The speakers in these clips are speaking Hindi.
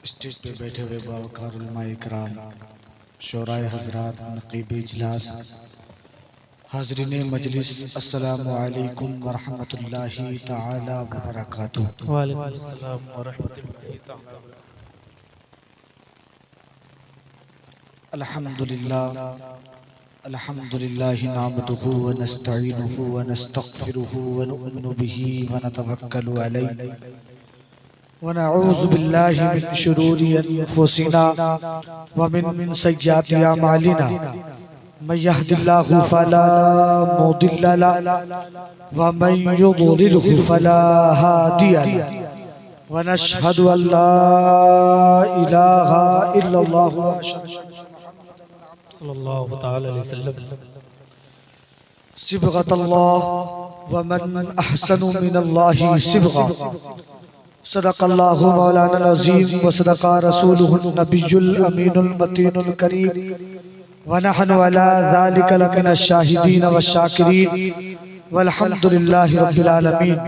स्टेज पे बैठे हुए बावकार उलमाए इकराम, शोराए हजरात, नक़ीब इजलास, हाज़रीन मजलिस, अस्सलामु अलैकुम व रहमतुल्लाहि तआला व बरकातुहू। वालेकुम अस्सलाम व रहमतुल्लाहि तआला व बरकातुहू। अल्हम्दुलिल्लाह अल्हम्दुलिल्लाहि नहमदुहु व नस्तईनुहु व नस्तगफिरुहु व नु'मिनु बिही व नतवक्कलु अलैहि व नऊज़ु बिल्लाहि मिन शुरूरि अनफुसिना व मिन सय्यिआति अमालिना। मन यहदिल्लाहु फला मुदिल्ल लहु व मन युद्लिलहु फला हादिय लहु व नशहदु अल्ला इलाहा इल्लल्लाहु व सल्लल्लाहु तआला अलैहि वसल्लम। सिबगतल्लाह व मन अहसनु मिनल्लाहि सिबगा। सदक़ल्लाहु मौलाना अज़ीम व सदक़ा रसूलुहुन नबियुल अमीनुल मतीनुल करीम व नहनु अला ज़ालिका लमिनश शाहिदीन व शाकिरीन वल्हम्दुलिल्लाहि रब्बिल आलमीन।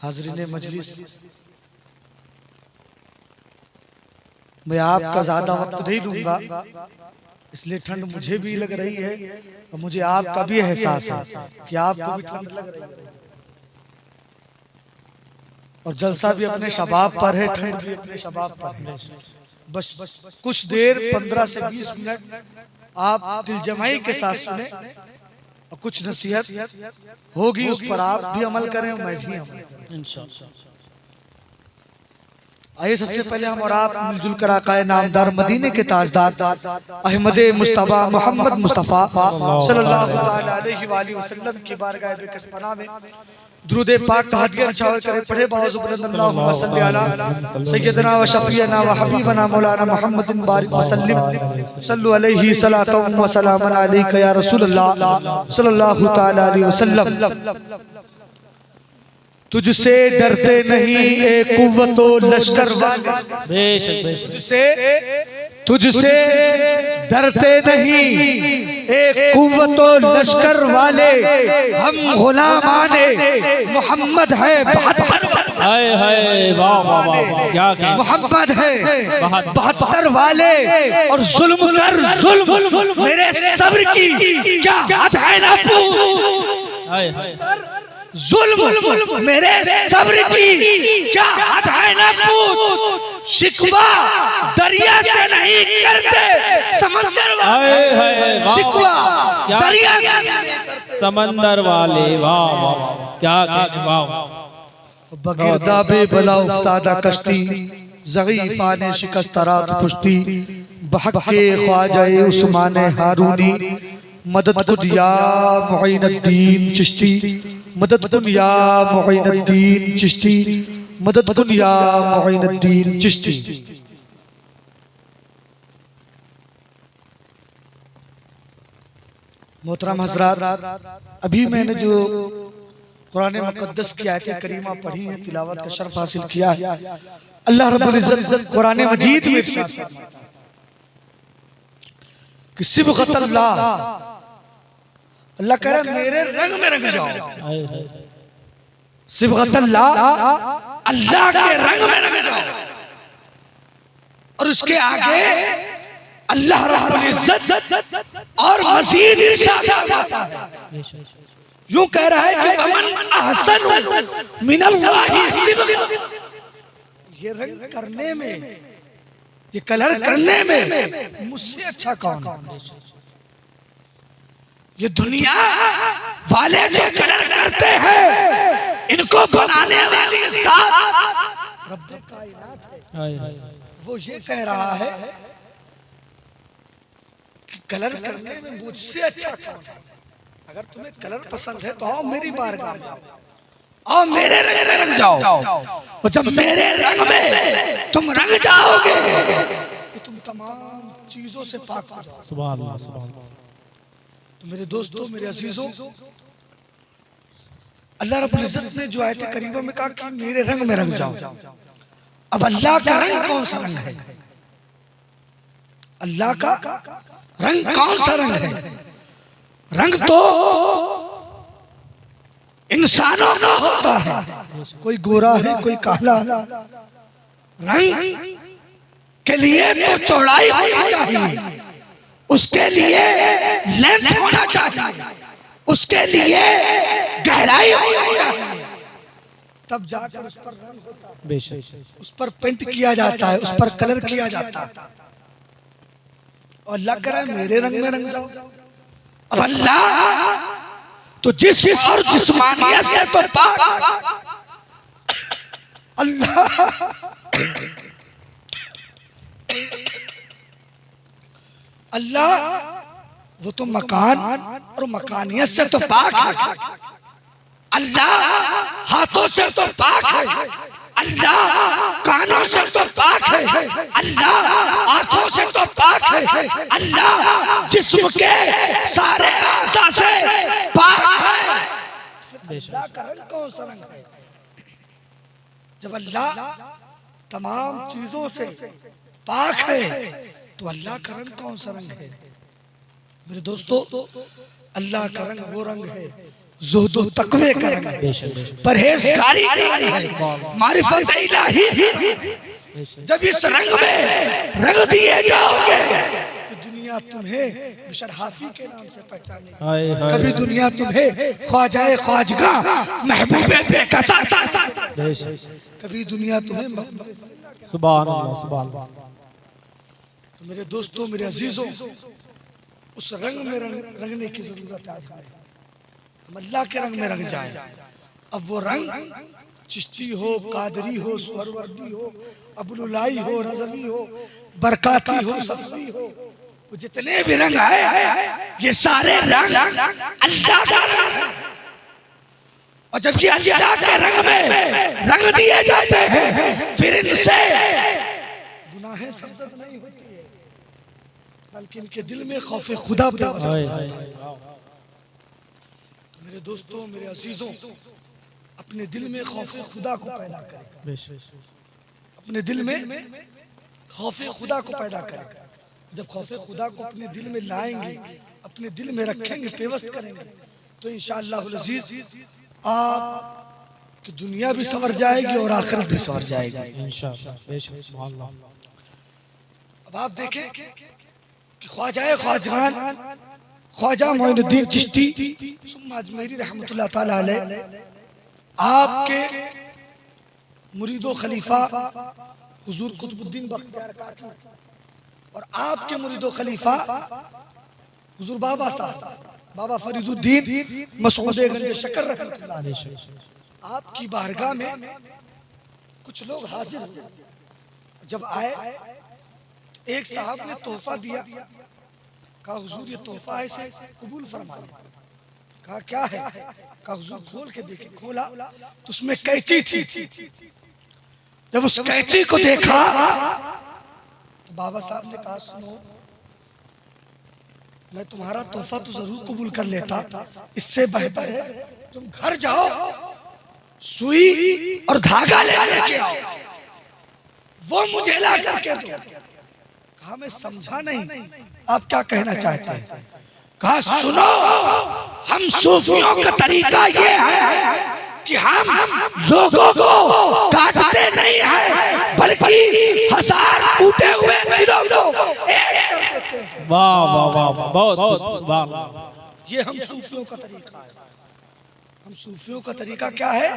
हाज़रीन मजलिस, मैं आपका ज्यादा वक्त नहीं लूंगा, इसलिए ठंड मुझे भी लग रही है और मुझे आपका भी एहसास है कि आपको भी ठंड लग रही है और जलसा भी अपने शबाब पर है, ठंड भी अपने शबाब पर है। बस कुछ देर 15 से 20 मिनट आप दिलजमाई के साथ सुने और कुछ नसीहत होगी, उस पर आप भी अमल करें और मैं भी अमल करूं इंशाअल्लाह। आइए सबसे पहले हम और आप मिलजुल कर आकाए नामदार मदीने के ताजदार अहमद मुस्तफा मोहम्मद मुस्तफा सल्लल्लाहु अलैहि वसल्लम की बारगाह बेकसपना में दुरूद पाक का हदिया निछावर करे पढ़े बावजूद बुलंद अल्लाहुम्मा सल्ली अला सय्यदना व शफीना व हबीबना मौलाना मुहम्मदिन बारिक वसल्लिम सल्लु अलैहि सलातु व सलामन अलैका या रसूलल्लाह सल्लल्लाहु तआला अलैहि वसल्लम। तुझसे डरते नहीं ए कुव्वतो लश्कर वाले, बेशक बेशक तुझसे डरते नहीं ए कुव्वतो लश्कर वाले, हम गुलामाने मोहम्मद है 72। हाय हाय वाह वाह वाह, क्या क्या मोहम्मद है 72 वाले और जुल्म कर जुल्म मेरे सब्र की क्या हद है ना पूछ। हाय हाय जुल्म मेरे सब्र की क्या हद है ना पूछ। शिकवा दरिया से नहीं करते समंदर वाले, शिकवा दरिया से समंदर वाले, वाह वाह क्या क्या वाह। बगिरदा बेबला उफ्तादा कश्ती, ज़ईफ़ा ने शिकस्त रात पुश्ती, बहक के ख्वाजा उस्मान हारूनी, मदद कुन या मुईनुद्दीन चिश्ती, मदद कुन या मुईनुद्दीन चिश्ती, मदद कुन या मुईनुद्दीन चिश्ती। मोहतरम हज़रात, अभी मैंने जो कुरान मुक़द्दस की आयत करीमा पढ़ी है, तिलावत का शर्फ हासिल किया है, अल्लाह रब्बुल इज़्ज़त कुरान मजीद में इरशाद कि सिबग़तल्लाह, अल्लाह कह रहा है मेरे रंग में रंग जाओ। सिबग़तल्लाह, अल्लाह के रंग में रंग जाओ। और उसके आगे अल्लाह रब्बुल इज़्ज़त और मज़ीद इरशाद फरमाता है, यूं कह रहा है कि वमन अहसनु मिनल्लाहि सिबग़ा, ये रंग करने में, ये कलर करने में मुझसे अच्छा कौन है। ये दुनिया वाले जो कलर करते हैं, इनको बनाने वाली ज़ात रब्बे कायनात है, वो ये कह रहा है कि कलर करने में मुझसे अच्छा कौन है। अगर तुम्हें कलर पसंद है तो आओ मेरी बारगाह में, आओ मेरे रंग में रंग जाओ। और जब मेरे रंग में तुम रंग जाओगे तो तुम तमाम चीजों से पाक हो जाओगे। सुभान अल्लाह सुभान अल्लाह। तो मेरे दोस्तों, मेरे अजीजों, अल्लाह रब्बुल इज़्ज़त ने जो आयत करीमा में कहा कि मेरे रंग में रंग जाओ, अब अल्लाह का रंग कौन सा रंग है? अल्लाह का रंग कौन सा रंग है? रंग तो इंसानों का होता है, कोई गोरा है कोई काला। रंग के लिए तो चौड़ाई होनी चाहिए, उसके लिए लेंथ होना चाहिए, उसके लिए गहराई होनी चाहिए, तब जाकर उस पर रंग होता है, बेशक उस पर पेंट किया जाता है, उस पर कलर किया जाता है। और अल्लाह करे मेरे रंग में रंग जाओ। अब अल्लाह तो जिस्म और जिस्मानियत से तो पाक, अल्लाह अल्लाह वो तो मकान और मकानियत से तो पाक है। अल्लाह हाथों से तो पाक है, अल्लाह कानों से तो पाक है, अल्लाह आंखों से तो पाक है, अल्लाह जिस्म के सारे आज़ा से पाक है। अल्लाह का रंग कौन सा रंग है? जब अल्लाह तमाम चीजों से पाक है तो अल्लाह का रंग कौन सा रंग है? मेरे दोस्तों, अल्लाह का रंग वो रंग है ज़ुहद और तक़वे का रंग है, परहेज़गारी का रंग है, मारिफत इलाही। जब इस रंग में रंग दिए जाओगे तो दुनिया तुम्हें मिशर हाफी के नाम से पहचानेगी, कभी दुनिया तुम्हें ख्वाजाए ख्वाजगा महबूबे बेकसा, कभी दुनिया तुम्हें सुभान अल्लाह सुभान अल्लाह। तो मेरे दोस्तों, मेरे अजीजों, उस रंग में रंगने की जरूरत है। हम अल्लाह के रंग में रंग जाए। अब वो रंग चिश्ती हो, कादरी हो, सुहरवर्दी हो, अबुलुलाई हो, रज़वी हो, बरकाती हो, सफवी हो, वो जितने भी रंग है ये सारे रंग अल्लाह का रंग है। और जब ये अल्लाह के रंग में रंग दिए जाते हैं फिर इनसे गुनाहें सरजद नहीं होती है, बल्कि इनके दिल में खौफ खुदा पैदा होता है। मेरे दोस्तों, मेरे अजीजों, अपने दिल में खौफ खुदा को पैदा करें, अपने दिल में खौफ खुदा को पैदा करें। जब खौफ खुदा को अपने दिल में लाएंगे, अपने दिल में रखेंगे, पेवस्त करेंगे, तो इंशाअल्लाह अज़ीज़ आपकी दुनिया भी संवर जाएगी और आखिरत भी संवर जाएगी इंशाअल्लाह। अब आप देखें कि ख्वाजा ख्वाजगान ख्वाजा मोइनुद्दीन चिश्ती अजमेरी रहमतुल्लाह ताला अलैह आपके मुरीदो खलीफा हुजूर कुतुबुद्दीन बख्तियार काकी और आपके मुरीदो खलीफा हुजूर बाबा साहब बाबा फरीदुद्दीन मसऊद गंज शकर रहमतुल्लाह अलैह आपकी बारगाह में कुछ लोग हाजिर हुए। जब आए तो एक साहब ने तोहफा दिया, कहा हुजूर ये तोहफा है, इसे कबूल फरमाइए। कहा क्या है? कहा हुजूर खोल के देखे। खोला तो उसमें कैंची थी। जब उस कैंची को देखा तो बाबा साहब ने कहा सुनो, मैं तुम्हारा तोहफा तो जरूर कबूल कर लेता, इससे बेहतर है तुम घर जाओ, सुई और धागा लेके आओ, वो मुझे ला करके दो। कहा मैं समझा नहीं, आप क्या कहना चाहते हैं? कहा सुनो, हम सूफियों का तरीका ये है कि हम लोगों को काटते नहीं हैं, बल्कि हजार टूटे हुए दिलों को एक कर देते हैं। वाह वाह वाह, बहुत सुभान अल्लाह। ये हम सूफियों का तरीका है। हम सूफियों का तरीका क्या है?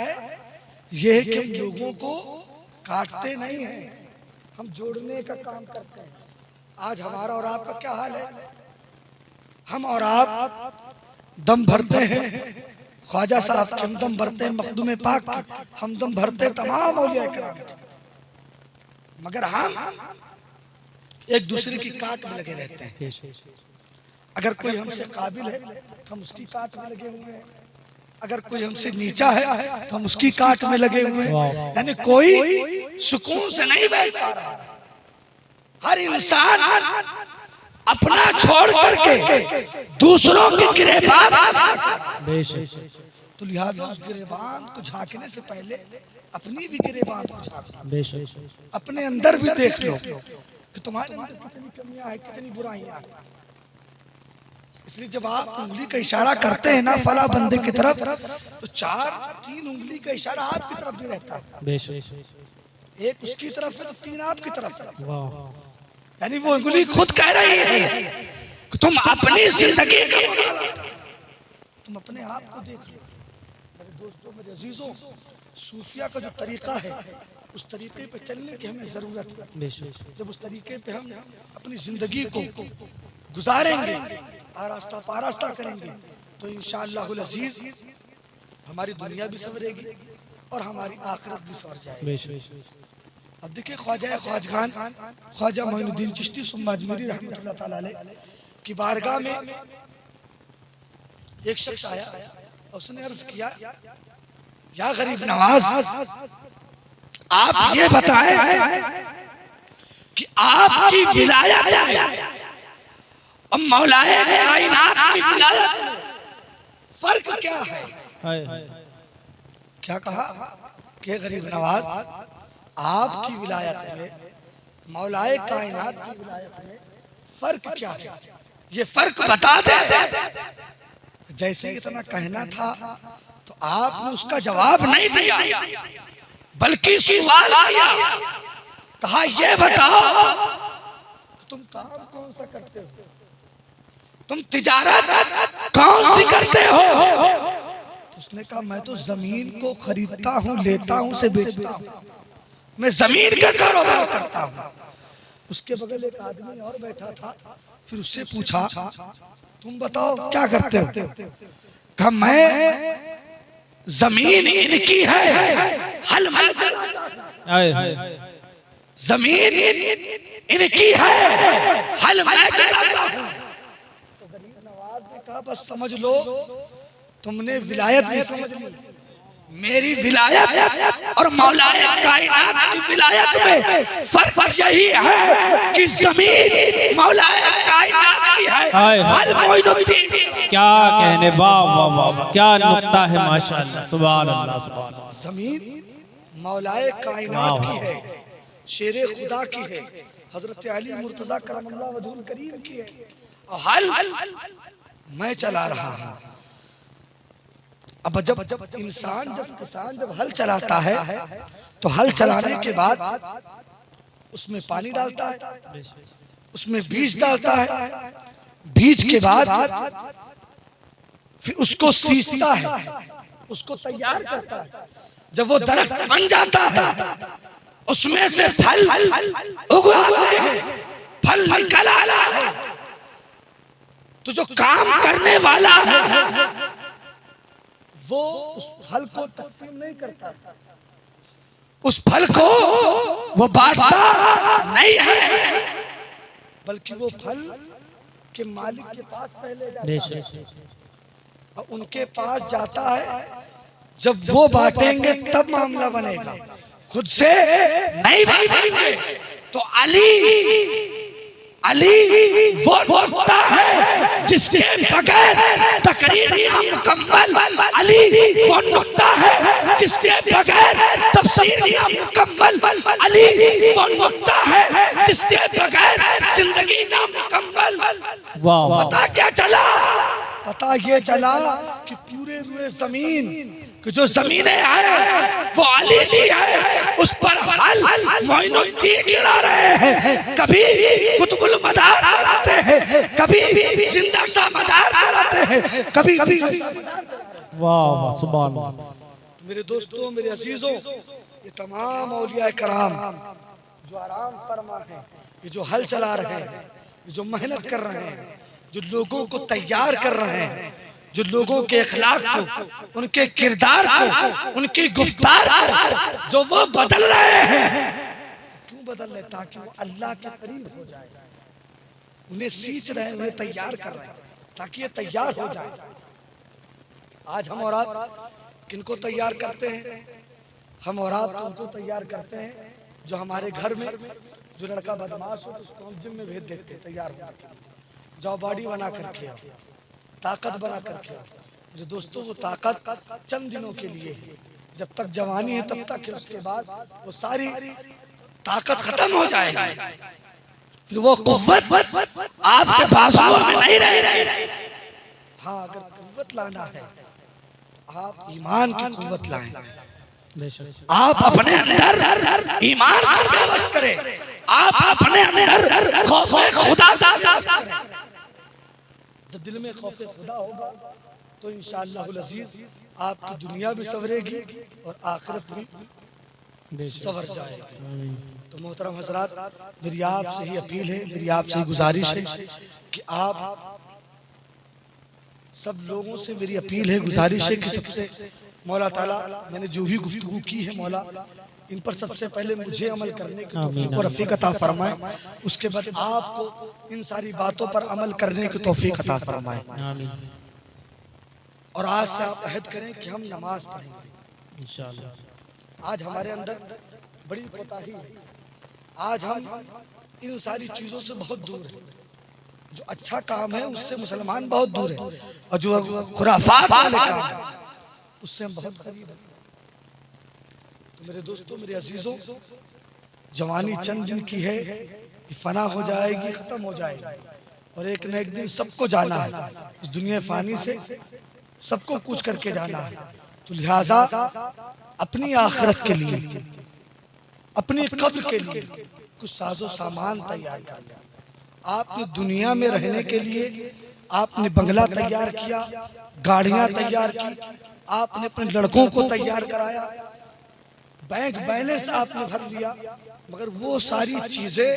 ये है कि हम लोगों को काटते नहीं हैं, हम जोड़ने का काम करते हैं। आज हमारा और आपका क्या हाल है? हम और आप दम भरते हैं ख्वाजा साहब के, हम दम भरते हैं मखदूम पाक के, हम दम भरते तमाम औलिया किराम के, मगर हम एक दूसरे की काट में लगे रहते हैं। अगर कोई हमसे काबिल है तो हम उसकी काट में लगे हुए हैं, अगर कोई हमसे नीचा है तो हम उसकी काट में लगे हुए हैं। यानी कोई सुकून से नहीं बैठ पा रहा। हर इंसान अपना छोड़ करके दूसरों की गिरेबान, तो लिहाजा उस गिरेबान को झांकने से पहले अपनी भी गिरेबान को झांको, अपने अंदर भी देख लो कि तुम्हारे अंदर कितनी कमियां हैं, कितनी बुराइयां हैं। इसलिए जब आप उंगली का इशारा करते हैं ना फला बंदे की तरफ, तो 3 उंगली का इशारा आपकी तरफ भी रहता है। एक उसकी तरफ है तो 3 आपकी तरफ। यानी वो उंगली खुद कह रही है कि तुम अपनी जिंदगी का तुम अपने आप को देख लो। मेरे दोस्तों, मेरे अजीजों, सूफिया का जो तरीका है उस तरीके पे चलने की हमें जरूरत है। जब उस तरीके पे हम अपनी जिंदगी को गुजारेंगे, आरास्ता पारास्ता करेंगे, तो इंशाअल्लाहुल अजीज हमारी दुनिया भी संवरेगी और हमारी आखिरत भी संवर जाएगी। अब देखिए ख्वाजा ख्वाजगान ख्वाजा मोइनुद्दीन चिश्ती सुन्नी अजमेरी रहमतुल्लाह ताला अलैह की बारगाह में एक शख्स आया और उसने अर्ज किया, या गरीब नवाज, आप ये बताएं कि आपकी विलायत और मौलाए कायनात की विलायत में फर्क क्या है? क्या कहा कि गरीब नवाज, आपकी विलायत में मौलाए कायनात की विलायत में फर्क क्या है, ये फर्क बता दे। जैसे इतना कहना था तो आपने उसका जवाब नहीं दिया, बल्कि सवाल किया, कहा ये बताओ तुम काम कौन सा करते हो, तुम तिजारत कौन सी करते हो? उसने कहा मैं तो जमीन को खरीदता हूँ, लेता हूँ, से बेचता हूँ, मैं जमीन का कारोबार करता हूँ। उसके बगल एक आदमी और बैठा था, फिर उससे पूछा तुम बताओ क्या करते हो? कहा मैं जमीन इनकी है, हल मैं चलाता हूं। जमीन इनकी है, हल मैं चलाता हूं। तो गरीब नवाज ने कहा बस समझ लो, तुमने विलायत भी समझ ली। मेरी विलायत और मौलाए कायनात की विलायत में फर्क यही है कि जमीन मौलाए कायनात की है, हल मोइनुद्दीन। क्या कहने, वाह वाह वाह, क्या नुक्ता है, माशाअल्लाह, सुभान अल्लाह, सुभान अल्लाह। जमीन मौलाए कायनात की है, शेरे खुदा की है, हजरत अली मुर्तजा करमल्लाहु वजहुल करीम की है, और हल मैं चला रहा हूँ। अब जब किसान जब हल चलाता है तो हल चलाने के बाद उसमें पानी डालता है, उसमें बीज डालता है, बीज के बाद फिर उसको सींचता है, उसको तैयार करता है। जब वो दरख्त बन जाता है, उसमें से फल उगवाते हैं, फल निकल आला है, तो जो काम करने वाला है वो उस फल को तकसीम नहीं करता, उस फल को वो बांटता नहीं है, बल्कि वो फल के मालिक के पास पहले जाता है और उनके पास जाता है। जब वो बांटेंगे तब मामला बनेगा, खुद से नहीं बांटेंगे। तो अली वो नुक्ता है जिसके बगैर तकरीर मुकम्मल, अली वो नुक्ता है जिसके बगैर तफसीर मुकम्मल, अली वो नुक्ता है जिसके बगैर जिंदगी नामुकम्मल। पता क्या चला? पता ये चला कि पूरे रुए जमीन कि जो जमीनें हैं वो अली की है, उस पर हल मोइनुद्दीन चला रहे हैं। कभी कुतुबुल मदार चलाते हैं, कभी जिंदा शाह मदार चलाते हैं, कभी वाह वाह, सुभान अल्लाह। मेरे दोस्तों, मेरे अजीजों, ये तमाम औलिया कराम जो आराम फरमा है, ये जो हल चला रहे हैं, ये जो मेहनत कर रहे हैं, जो लोगों को तैयार कर रहे हैं, जो लोगों के अखलाक को, उनके किरदार को, उनकी गुफ्तार को जो वो बदल रहे हैं, क्यों बदल रहे? ताकि वो अल्लाह के करीब हो जाए। उन्हें सींच रहे हैं, उन्हें तैयार कर रहे हैं ताकि ये तैयार हो जाए। आज हम और आप किनको तैयार करते हैं? हम और आप उनको तैयार करते हैं जो हमारे घर में जो लड़का बदमाश हो उसको हम जिम में भेज देते हैं, तैयार हो जाओ, बॉडी बना करके आओ, ताकत बना करके आओ। जो दोस्तों, वो ताकत चंद दिनों के लिए है, जब तक जवानी है तब तक है, उसके बाद वो सारी ताकत खत्म हो जाएगी, फिर वो कुव्वत आपके बाजुओं में नहीं रह रही। हाँ, अगर कुव्वत लाना है आप ईमान की कुव्वत लाएं। आप अपने अंदर ईमान को व्यवस्थित करें, आप अपने अंदर खौफे खुदा का व्यवस्थित करें। जब दिल में खौफे खुदा होगा तो इंशाअल्लाहुल अज़ीज़ आपकी दुनिया भी संवरेगी और आखिरत भी संवर जाएगी। तो मोहतरम हज़रात, मेरी आपसे ही अपील है, मेरी आपसे ही गुजारिश है कि आप सब लोगों से मेरी अपील है, गुजारिश है कि सबसे मौला ताला मैंने जो भी गुफ्तगू की है मौला इन पर सबसे पहले मुझे अमल करने की तौफीक और रफ़ीक अता फरमाए, उसके बाद आपको इन सारी बातों पर अमल करने की तौफीक अता फरमाए। और आज से आप अहद करें कि हम नमाज पढ़ेंगे इंशाअल्लाह। आज हमारे अंदर बड़ी कोताही है, आज हम इन सारी चीजों से बहुत दूर हैं। जो अच्छा काम है उससे मुसलमान बहुत दूर है और जो खुराफात वाले काम है उससे हम बहुत करीब हैं। तो मेरे दोस्तों, मेरे अजीजों, जवानी चंद दिन की है, ये फना हो जाएगी, खत्म हो जाएगी और एक न एक दिन सबको जाना है। इस दुनिया फानी से सबको कूच करके जाना है। तो लिहाजा अपनी आखिरत के लिए, अपनी कब्र के लिए कुछ साजो सामान तैयार कर लिया। आपने दुनिया में रहने के लिए आपने बंगला तैयार किया, गाड़ियां तैयार की, आपने अपने लड़कों को तैयार कराया, बैंक बैलेंस आपने भर लिया, मगर वो सारी चीजें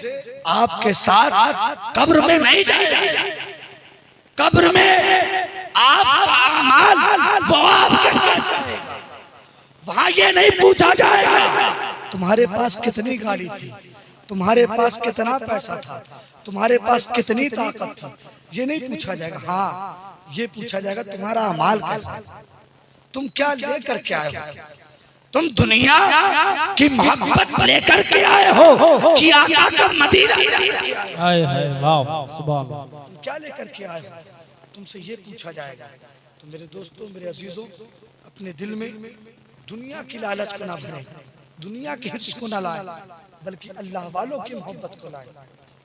आपके साथ कब्र में नहीं जाएगी। कब्र में आपका अमाल वो आपके साथ जाएगा। वहां ये नहीं पूछा जाएगा तुम्हारे पास कितनी गाड़ी थी, तुम्हारे पास कितना पैसा था, तुम्हारे पास कितनी ताकत थी, ये नहीं पूछा जाएगा। हाँ, ये पूछा जाएगा तुम्हारा अमाल कैसा, तुम क्या लेकर के आए हो, तुम दुनिया की मोहब्बत लेकर के आए हो कि आका का मदीना क्या लेकर के आए हो, तुमसे ये पूछा जाएगा। तो मेरे दोस्तों, मेरे अजीजों, अपने दिल में दुनिया की लालच को ना भरें, दुनिया की हिर्स को ना लाएं, बल्कि अल्लाह वालों की मोहब्बत को लाएं।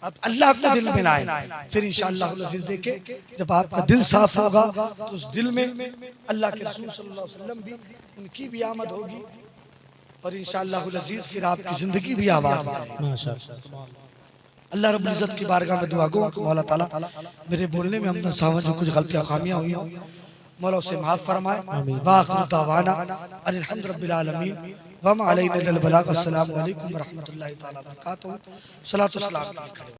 आप अल्लाह को दिल में लाएं, फिर इंशाअल्लाह अज़ीज़ देखें जब आपका दिल साफ होगा तो उस दिल में अल्लाह के रसूल सल्लल्लाहु अलैहि वसल्लम भी, उनकी भी आमद होगी और इंशाअल्लाह अज़ीज़ फिर आपकी जिंदगी भी आबाद होगी। अल्लाह रब्बुल इज़्ज़त की बारगाह में दुआ गो कि मौला ताला मेरे बोलने में हमने सावन जो कुछ गलतियां खामियां हुई हो मौला उसे माफ फरमाए। वाखिर दावाना अल्हम्दुलिल्लाहि रब्बिल आलमीन व मा अलैना इल्लल बलाग। अस्सलामु अलैकुम व रहमतुल्लाहि तआला व बरकातहू। सलातो सलाम।